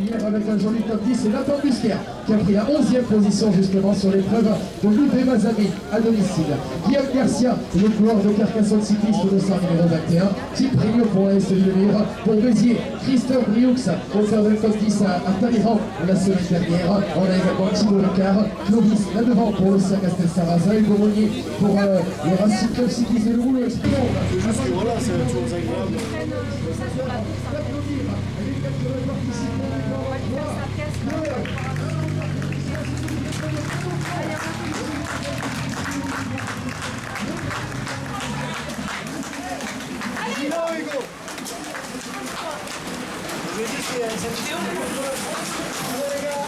hier avec un joli top 10, c'est Nathan Busquer qui a pris la 11e position justement sur l'épreuve de l'UB Mazami à domicile. Guillaume Garcia, le coureur de Carcassonne cycliste de 100 numéro 21. Type Rio pour la SLR. Pour Béziers, Christophe Brioux, auteur de top 10 à Talleyrand la semaine dernière. On a également Thibaut Lecard, Clovis là devant pour le Cirque Castel-Sarrazin, Hugo Monnier pour le Racing Club cycliste de Loup. C'est juste que voilà, c'est toujours agréable. Hugo. Je vais dire c'est cette vidéo. Allez les gars.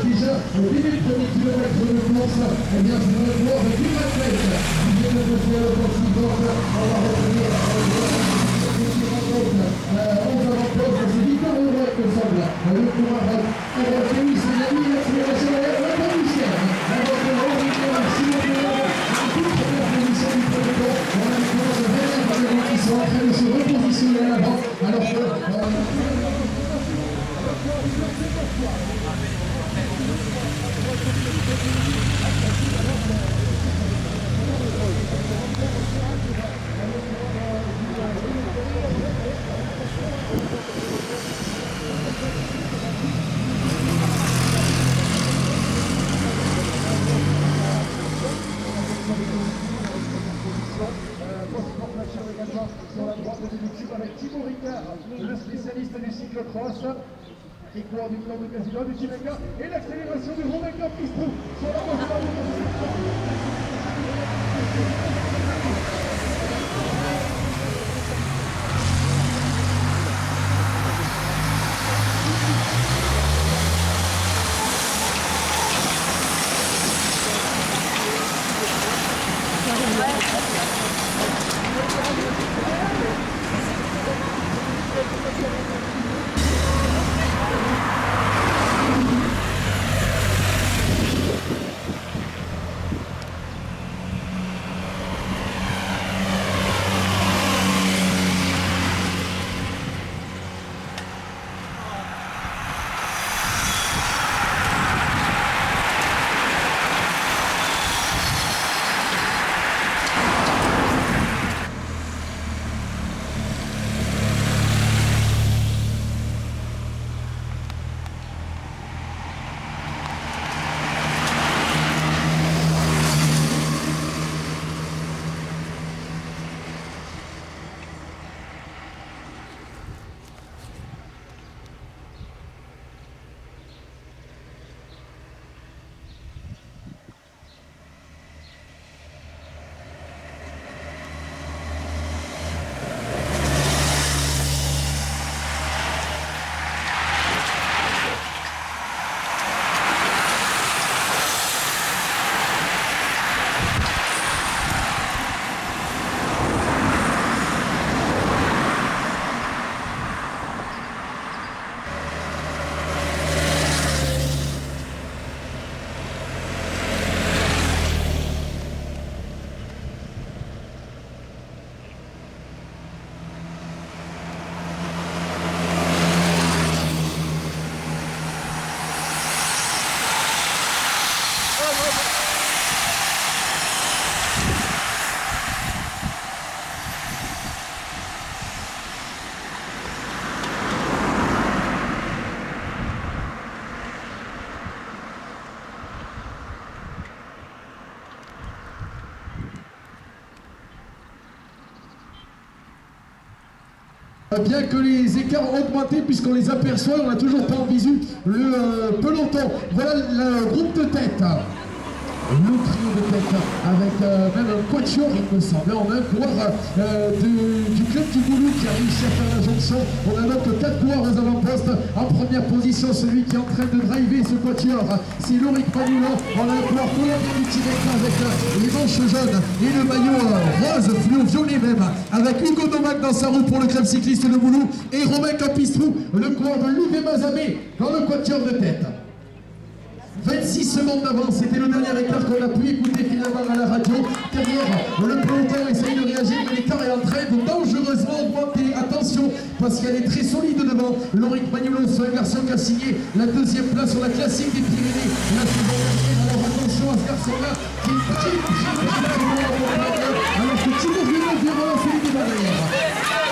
Déjà, au début du premier kilomètre de course, eh bien, je vais voir avec une athlète qui vient de passer à l'opportunité. On va revenir à c'est Victor Aurel que semble le coureur avec lui, c'est la ligne d'accélération de la position. Avec le Henri Simon Pélan, en toute première position du peloton. On a le coureur de Bernard qui sont en train de se repositionner à l'avant. Alors que sur la droite de YouTube avec Thibaut Ricard, le spécialiste du cyclocross, qui court du plan de Casino, du Timeca, et l'accélération du Romain Campistrou sur la voie de Bien que les écarts ont augmenté puisqu'on les aperçoit, on n'a toujours pas en visu le peloton. Voilà le groupe de tête. le trio de tête avec même un quatuor, il me semble. On a un coureur du club du Boulou qui a réussi à faire la jonction. On a donc 4 coureurs aux avant-postes. En première position, celui qui est en train de driver ce quatuor, c'est Loïc Magnoulon. On a un coureur colombien du Tireka avec les manches jaunes et le maillot rose, fluo, violet même, avec Hugo Domac dans sa roue pour le club cycliste de Boulou et Romain Capistrou, le coureur de l'UV Mazamé dans le quatuor de tête. 26 secondes d'avance, c'était le dernier écart qu'on a pu écouter finalement à la radio. Derrière, le peloton essaye de réagir, mais l'écart est en train de dangereusement augmenter. Attention, parce qu'elle est très solide devant. Loïc Magnoulon, c'est un garçon qui a signé la 2e place sur la classique des Pyrénées la saison dernière. Alors attention à ce garçon-là qui est très alors que Thibaut Villeneuve vient relancer les débats derrière.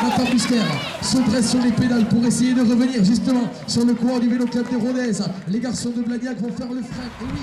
Nathan Buster se dresse sur les pédales pour essayer de revenir justement sur le coureur du Vélo Club des Rodez. Les garçons de Blagnac vont faire le frein. Et oui,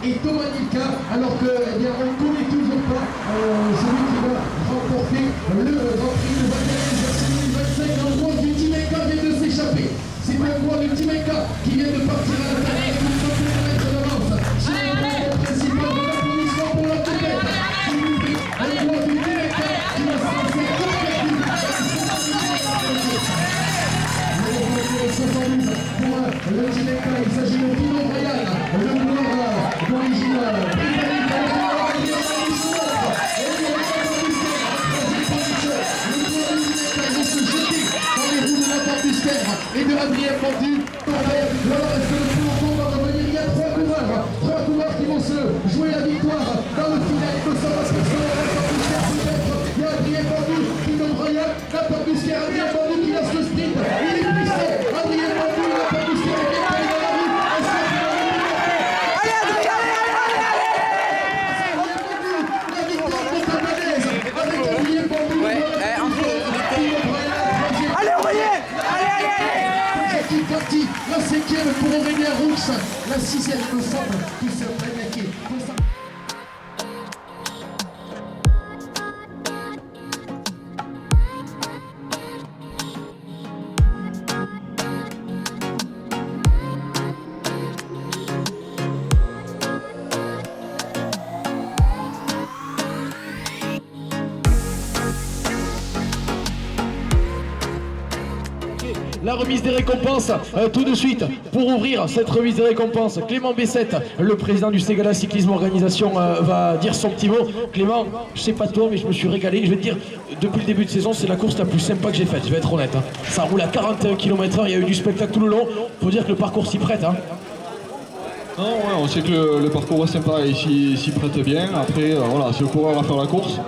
et Thomas Nilka, alors que, eh bien, on ne connaît toujours pas celui qui va remporter le Grand Prix de Val d'Arès 2025. Un roi du Timenka vient de s'échapper. C'est un roi du Timenka qui vient de partir à l'attaque avec une centaine de mètres d'avance. C'est le roi principal de l'applaudissement pour la tête. Un roi du Timenka qui va se lancer complètement. Pour le Timenka, il s'agit de Pino Royal, le coureur d'origine britannique, et de Adrien Fondu. Alors est-ce que le peloton va revenir? Il y a trois coureurs qui vont se jouer la victoire dans le final. Il faut savoir ce que c'est peut-être. Il y a Adrien Fondu, Pino Royal, Nathan Busquet, Adrien Fondu qui lance le sprint. Il est puissant. Adrien Fondu, Nathan Busquet, qui est dans la rue. Allez Adrien, la victoire montagnaise avec Adrien Fondu. La cinquième pour Aurélien Roux, la sixième me semble qui se prémaquait. La remise des récompenses, tout de suite, pour ouvrir cette remise des récompenses, Clément Bessette, le président du Ségala Cyclisme Organisation, va dire son petit mot. Clément, je sais pas toi, mais je me suis régalé. Je vais te dire, depuis le début de saison, c'est la course la plus sympa que j'ai faite, je vais être honnête. Hein. Ça roule à 41 km/h, il y a eu du spectacle tout le long. Faut dire que le parcours s'y prête. Hein. Non, ouais, on sait que le parcours est sympa et s'y prête bien. Après, voilà, c'est le coureur à faire la course.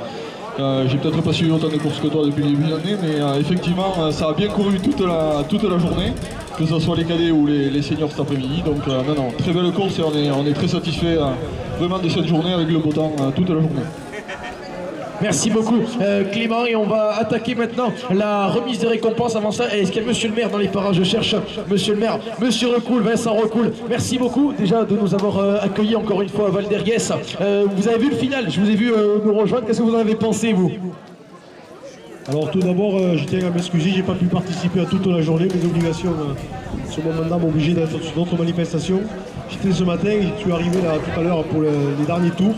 J'ai peut-être pas suivi autant de courses que toi depuis le début de l'année, mais effectivement, ça a bien couru toute la journée, que ce soit les cadets ou les seniors cet après-midi. Donc, non, très belle course et on est très satisfait vraiment de cette journée avec le beau temps toute la journée. Merci beaucoup Clément, et on va attaquer maintenant la remise des récompenses. Avant ça, est-ce qu'il y a monsieur le maire dans les parages? Je cherche monsieur le maire, monsieur Recoul, Vincent Recoul. Merci beaucoup déjà de nous avoir accueillis encore une fois à Val d'Arès. Vous avez vu le final, je vous ai vu nous rejoindre, qu'est-ce que vous en avez pensé vous? Alors tout d'abord, je tiens à m'excuser, j'ai pas pu participer à toute la journée, mes obligations sur mon mandat m'ont obligé d'être sur d'autres manifestations. J'étais ce matin, je suis arrivé là tout à l'heure pour les derniers tours.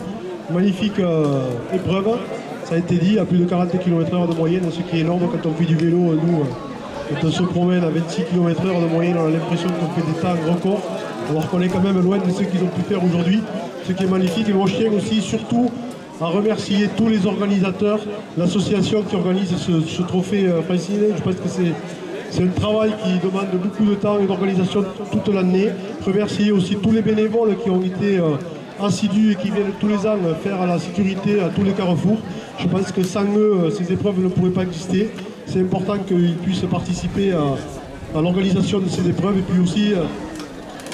Magnifique épreuve. Ça a été dit, à plus de 40 km/h de moyenne, ce qui est énorme quand on fait du vélo. Nous, quand on se promène à 26 km/h de moyenne, on a l'impression qu'on fait des temps records, alors qu'on est quand même loin de ce qu'ils ont pu faire aujourd'hui. Ce qui est magnifique. Et moi, je tiens aussi, surtout, à remercier tous les organisateurs, l'association qui organise ce trophée Francine. Je pense que c'est un travail qui demande beaucoup de temps et d'organisation toute l'année. Remercier aussi tous les bénévoles qui ont été assidus et qui viennent tous les ans faire la sécurité à tous les carrefours. Je pense que sans eux, ces épreuves ne pourraient pas exister. C'est important qu'ils puissent participer à l'organisation de ces épreuves. Et puis aussi,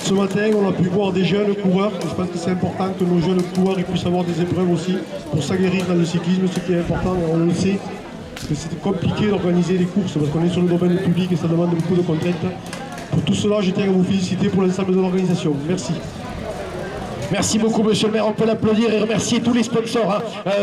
ce matin, on a pu voir des jeunes coureurs. Je pense que c'est important que nos jeunes coureurs puissent avoir des épreuves aussi pour s'aguerrir dans le cyclisme, ce qui est important, on le sait. Parce que c'est compliqué d'organiser les courses parce qu'on est sur le domaine public et ça demande beaucoup de contraintes. Pour tout cela, je tiens à vous féliciter pour l'ensemble de l'organisation. Merci. Merci beaucoup monsieur le maire, on peut l'applaudir et remercier tous les sponsors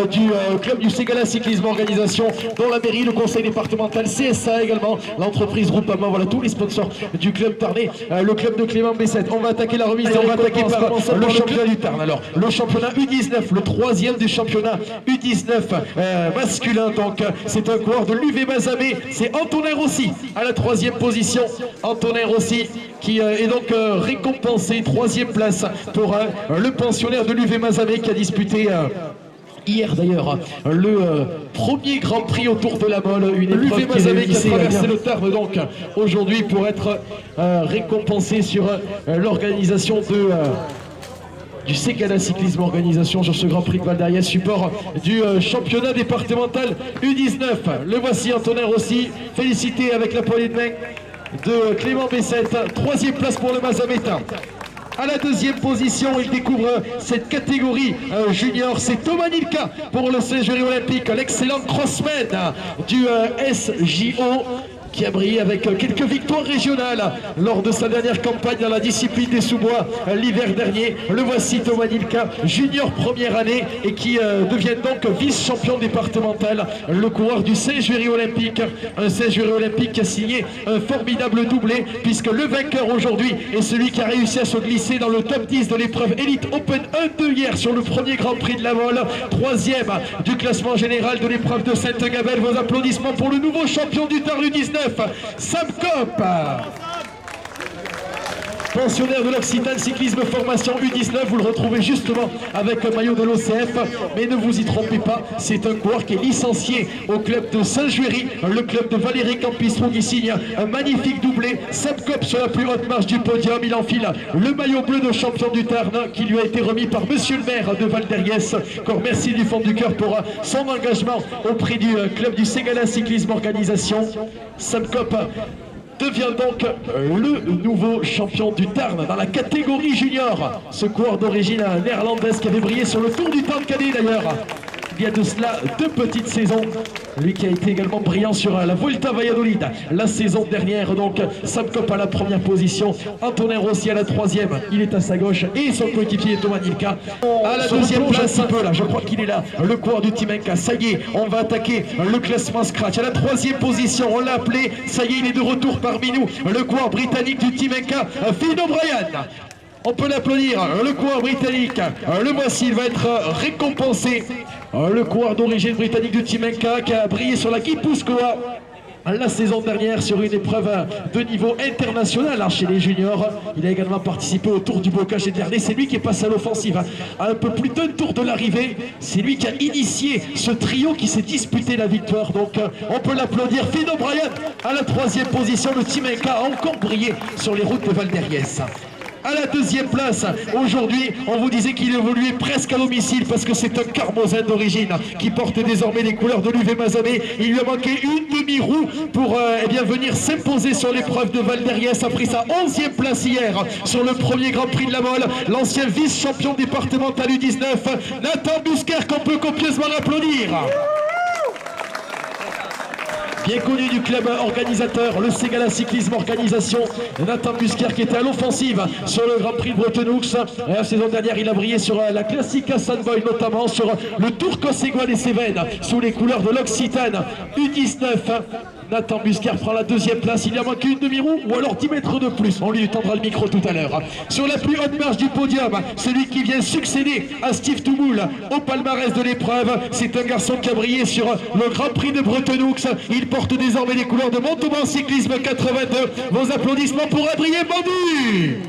du club du Ségala Cyclisme Organisation, dont la mairie, le conseil départemental, CSA également, l'entreprise Groupama, voilà tous les sponsors du club tarnais, le club de Clément Bessette. On va attaquer la remise et on va attaquer par le championnat du Tarn. Alors le championnat U19, le troisième du championnat U19 masculin, donc c'est un coureur de l'UV Mazamet, c'est Antonin Rossi à la troisième position. Antonin Rossi qui est donc récompensé, troisième place pour le pensionnaire de l'UV Mazamet qui a disputé hier d'ailleurs le premier Grand Prix autour de la Molle, une épreuve qui a traversé le Tarn donc aujourd'hui pour être récompensé sur l'organisation du Ségala Cyclisme Organisation sur ce Grand Prix de Val d'Arès, support du championnat départemental U19. Le voici Antonin Rossi, félicité avec la poignée de main de Clément Bessette, troisième place pour le Mazamétain. À la deuxième position, il découvre cette catégorie junior, c'est Thomas Nilka pour le jury olympique, l'excellent crossman du SJO. qui a brillé avec quelques victoires régionales lors de sa dernière campagne dans la discipline des sous-bois l'hiver dernier. Le voici, Thomas Nilka, junior première année et qui devient donc vice-champion départemental, le coureur du Saint-Jury olympique. Un Saint-Jury olympique qui a signé un formidable doublé puisque le vainqueur aujourd'hui est celui qui a réussi à se glisser dans le top 10 de l'épreuve Elite Open 1-2 hier sur le premier Grand Prix de la Mole, troisième du classement général de l'épreuve de Sainte-Gabelle. Vos applaudissements pour le nouveau champion du Tarn U19, Sam Kopp. Pensionnaire de l'Occitane Cyclisme Formation U19, vous le retrouvez justement avec un maillot de l'OCF, mais ne vous y trompez pas, c'est un coureur qui est licencié au club de Saint-Juéry, le club de Valérie Campisseau qui signe un magnifique doublé. Sam Kopp sur la plus haute marche du podium, il enfile le maillot bleu de champion du Tarn qui lui a été remis par monsieur le maire de Val-d'Herriès. Encore merci du fond du cœur pour son engagement auprès du club du Ségala Cyclisme Organisation. Sam Kopp devient donc le nouveau champion du Tarn dans la catégorie junior. Ce coureur d'origine néerlandaise qui avait brillé sur le Tour du Tarn cadet d'ailleurs il y a de cela 2 petites saisons. Lui qui a été également brillant sur la Vuelta Valladolid la saison dernière. Donc Sam Kopp à la première position, Antonin Rossi à la 3e, il est à sa gauche, et son coéquipier Thomas Nilka à la 2e place. Un peu là, je crois qu'il est là, le coureur du Team Enka. Ça y est, on va attaquer le classement scratch à la 3e position, on l'a appelé, ça y est, il est de retour parmi nous, le coureur britannique du Team Enka, Finn O'Brien. On peut l'applaudir, le coureur britannique, le voici, il va être récompensé. Le coureur d'origine britannique du Team Enka qui a brillé sur la Guipuscoa la saison dernière sur une épreuve de niveau international chez les juniors. Il a également participé au Tour du Bocage dernier. C'est lui qui est passé à l'offensive à un peu plus d'un tour de l'arrivée. C'est lui qui a initié ce trio qui s'est disputé la victoire. Donc on peut l'applaudir. Finn O'Brien à la 3e position. Le Team Enka a encore brillé sur les routes de Val-d'Herriès. À la 2e place, aujourd'hui, on vous disait qu'il évoluait presque à domicile parce que c'est un Carmosin d'origine qui porte désormais les couleurs de l'UV Mazamet. Il lui a manqué une demi-roue pour venir s'imposer sur l'épreuve de Val-d'Herriès. A pris sa 11e place hier sur le premier Grand Prix de la Mole. L'ancien vice-champion départemental U19, Nathan Busquer, qu'on peut copieusement applaudir. Bien connu du club organisateur, le Ségala Cyclisme Organisation, Nathan Busquer qui était à l'offensive sur le Grand Prix de Bretenoux. La saison dernière, il a brillé sur la Classica Sunboy, notamment sur le Tour Cosségois des Cévennes, sous les couleurs de l'Occitane U19. Nathan Busquer prend la 2e place, il y a manqué une demi-roue ou alors 10 mètres de plus. On lui tendra le micro tout à l'heure. Sur la plus haute marche du podium, celui qui vient succéder à Steve Toumoul au palmarès de l'épreuve, c'est un garçon qui a brillé sur le Grand Prix de Bretenoux. Il porte désormais les couleurs de Montauban Cyclisme 82. Vos applaudissements pour Adrien Bandu.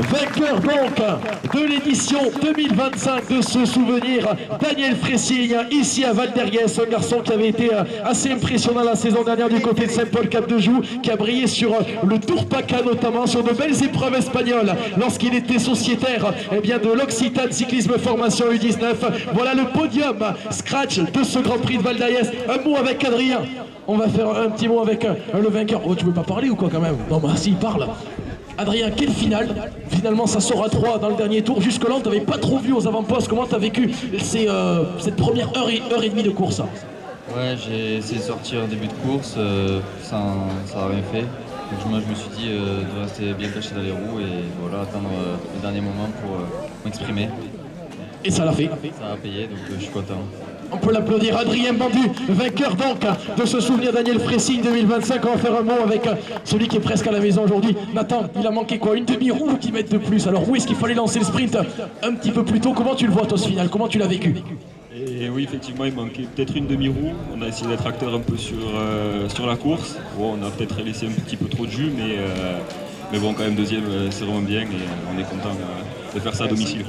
Vainqueur donc de l'édition 2025 de ce souvenir, Daniel Fressigne, ici à Val-d'Herriès, un garçon qui avait été assez impressionnant la saison dernière du côté de Saint-Paul-Cap-de-Joux, qui a brillé sur le Tour PACA notamment, sur de belles épreuves espagnoles lorsqu'il était sociétaire de l'Occitane Cyclisme Formation U19. Voilà le podium scratch de ce Grand Prix de Val-d'Herriès. Un mot avec Adrien. On va faire un petit mot avec le vainqueur. Oh, tu veux pas parler ou quoi quand même? Non, bah si, il parle. Adrien, quelle finale? Finalement, ça sort à 3 dans le dernier tour. Jusque-là, on t'avait pas trop vu aux avant-postes. Comment tu as vécu cette première heure et demie de course? Ouais, j'ai essayé de sortir en début de course, ça n'a rien fait. Donc moi, je me suis dit de rester bien caché dans les roues et voilà, attendre le dernier moment pour m'exprimer. Et ça l'a fait. Ça a payé, donc je suis content. On peut l'applaudir, Adrien Bandu, vainqueur donc de ce souvenir Daniel Fressigne 2025. On va faire un mot avec celui qui est presque à la maison aujourd'hui. Nathan, il a manqué quoi? Une demi-roue ou 10 mètres de plus? Alors où est-ce qu'il fallait lancer le sprint un petit peu plus tôt? Comment tu le vois toi ce final? Comment tu l'as vécu? Et oui, effectivement, il manquait peut-être une demi-roue. On a essayé d'être acteur un peu sur la course. Bon, on a peut-être laissé un petit peu trop de jus, mais bon, quand même deuxième, c'est vraiment bien et on est content de faire ça à domicile.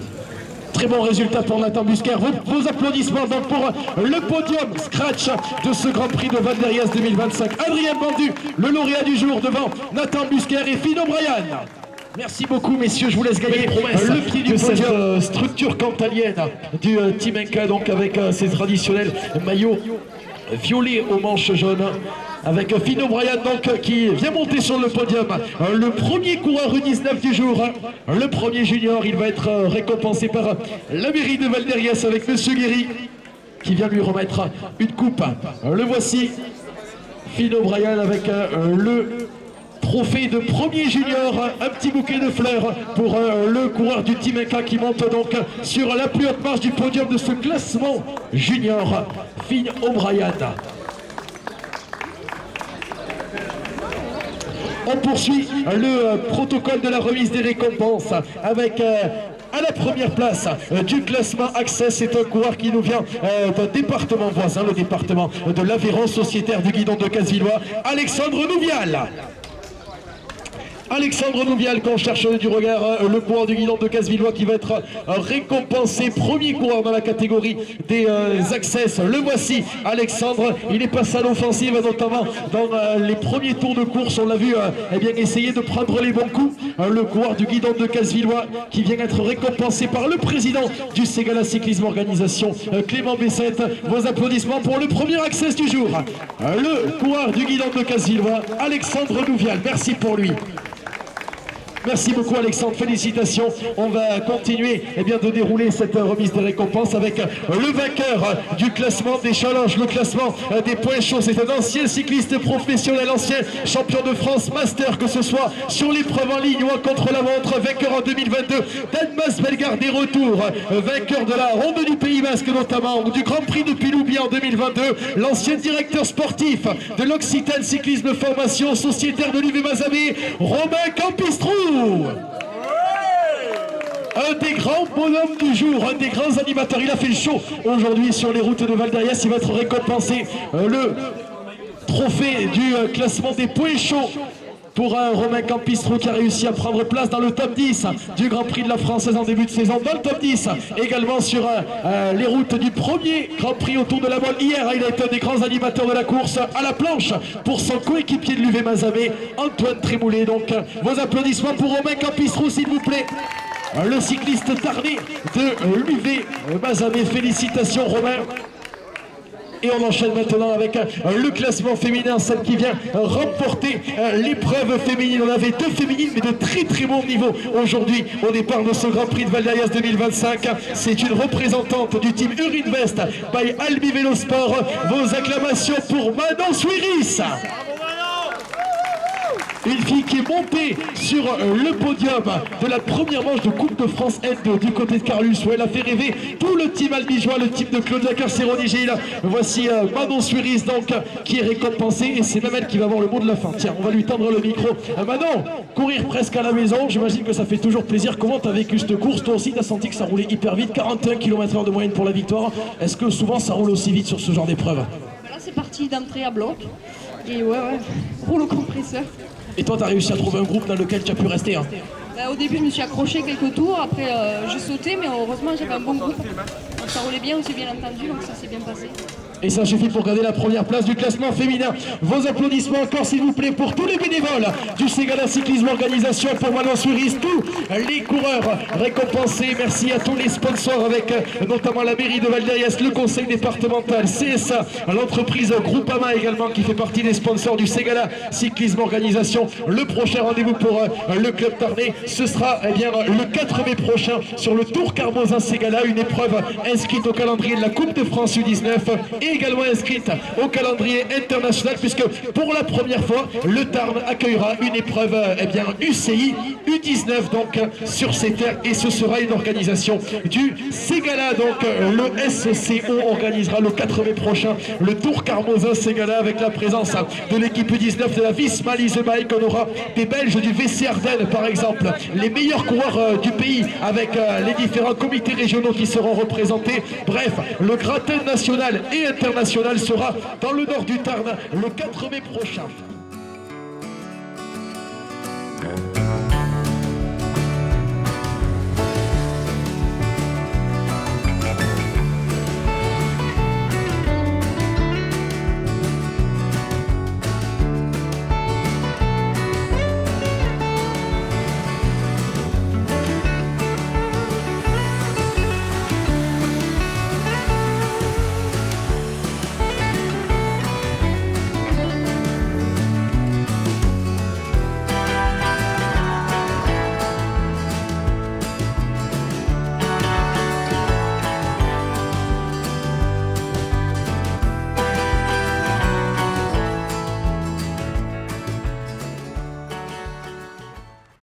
Très bon résultat pour Nathan Busquer. Vos applaudissements donc pour le podium scratch de ce Grand Prix de Val-d'Herriès 2025. Adrien Bandu, le lauréat du jour devant Nathan Busquer et Finn O'Brien. Merci beaucoup messieurs, je vous laisse gagner le pied du podium. Cette structure cantalienne du Team Enka, donc avec ses traditionnels maillots violets aux manches jaunes. Avec Finn O'Brien donc qui vient monter sur le podium, le premier coureur U19 du jour, le premier junior. Il va être récompensé par la mairie de Val-d'Herriès avec Monsieur Guéry. qui vient lui remettre une coupe. Le voici, Finn O'Brien avec le trophée de premier junior, un petit bouquet de fleurs pour le coureur du Team Inca qui monte donc sur la plus haute marche du podium de ce classement junior, Finn O'Brien. On poursuit le protocole de la remise des récompenses avec à la première place du classement Access, c'est un coureur qui nous vient d'un département voisin, le département de l'Aveyron, sociétaire du guidon de Casevillois, Alexandre Nouvial. Alexandre Nouvial, qu'on cherche du regard, le coureur du guidon de Casevillois qui va être récompensé, premier coureur dans la catégorie des Access. Le voici, Alexandre, il est passé à l'offensive, notamment dans les premiers tours de course, on l'a vu eh bien, essayer de prendre les bons coups. Le coureur du guidon de Casevillois qui vient être récompensé par le président du Ségala Cyclisme Organisation, Clément Bessette. Vos applaudissements pour le premier Access du jour. Le coureur du guidon de Casevillois, Alexandre Nouvial, merci pour lui. Merci beaucoup Alexandre, félicitations. On va continuer de dérouler cette remise des récompenses avec le vainqueur du classement des challenges, le classement des points chauds. C'est un ancien cycliste professionnel, ancien champion de France master, que ce soit sur l'épreuve en ligne ou en contre-la-montre, vainqueur en 2022. Dalmas Bellegarde des retours, vainqueur de la Ronde du Pays Basque notamment, du Grand Prix de Piloubia en 2022, l'ancien directeur sportif de l'Occitane Cyclisme Formation, sociétaire de l'UV Mazamé, Romain Campistrou. Un des grands bonhommes du jour, un des grands animateurs. Il a fait le show aujourd'hui sur les routes de Val d'Ariès. Il va être récompensé le trophée du classement des points chauds pour un Romain Campistrou qui a réussi à prendre place dans le top 10 du Grand Prix de la Française en début de saison, dans le top 10 également sur les routes du premier Grand Prix autour de la Molle. Hier, il a été un des grands animateurs de la course à la planche pour son coéquipier de l'UV Mazamé, Antoine Trémoulet. Donc vos applaudissements pour Romain Campistrou s'il vous plaît, le cycliste tarné de l'UV Mazamé. Félicitations Romain. Et on enchaîne maintenant avec le classement féminin, celle qui vient remporter l'épreuve féminine. On avait deux féminines, mais de très très bon niveau aujourd'hui au départ de ce Grand Prix de Val d'Ariès 2025. C'est une représentante du team Urinvest by Albi Vélosport. Vos acclamations pour Manon Suiris. Une fille qui est montée sur le podium de la première manche de Coupe de France N2 du côté de Carlus, où elle a fait rêver tout le team albigeois, le team de Claudia Carceroni-Gilles. Voici Manon Suiris donc qui est récompensée, et c'est même elle qui va avoir le mot de la fin. Tiens, on va lui tendre le micro. Manon, courir presque à la maison, j'imagine que ça fait toujours plaisir. Comment tu as vécu cette course? Toi aussi, tu as senti que ça roulait hyper vite, 41 km/h de moyenne pour la victoire. Est-ce que souvent ça roule aussi vite sur ce genre d'épreuve? Là, c'est parti d'entrée à bloc. Et ouais, roule au compresseur. Et toi, tu as réussi à trouver un groupe dans lequel tu as pu rester hein? Au début, je me suis accroché quelques tours, après j'ai sauté, mais heureusement, j'avais un bon groupe. Donc ça roulait bien, aussi bien entendu, donc ça s'est bien passé. Et ça suffit pour garder la première place du classement féminin. Vos applaudissements encore s'il vous plaît pour tous les bénévoles du Ségala Cyclisme Organisation, pour Manon Suiris, tous les coureurs récompensés. Merci à tous les sponsors avec notamment la mairie de Val d'Ariès, le conseil départemental, CSA, l'entreprise Groupama également qui fait partie des sponsors du Ségala Cyclisme Organisation. Le prochain rendez-vous pour le club tarnais, ce sera le 4 mai prochain sur le Tour Carmozin Ségala, une épreuve inscrite au calendrier de la Coupe de France U19 et également inscrite au calendrier international, puisque pour la première fois le Tarn accueillera une épreuve UCI U19 donc sur ses terres, et ce sera une organisation du Ségala. Donc le SCO organisera le 4 mai prochain le Tour Carmozin Ségala avec la présence de l'équipe U19 de la Visma Lease Bike. On aura des Belges du VC Ardennes par exemple, les meilleurs coureurs du pays avec les différents comités régionaux qui seront représentés. Bref, le gratin national et international sera dans le nord du Tarn le 4 mai prochain.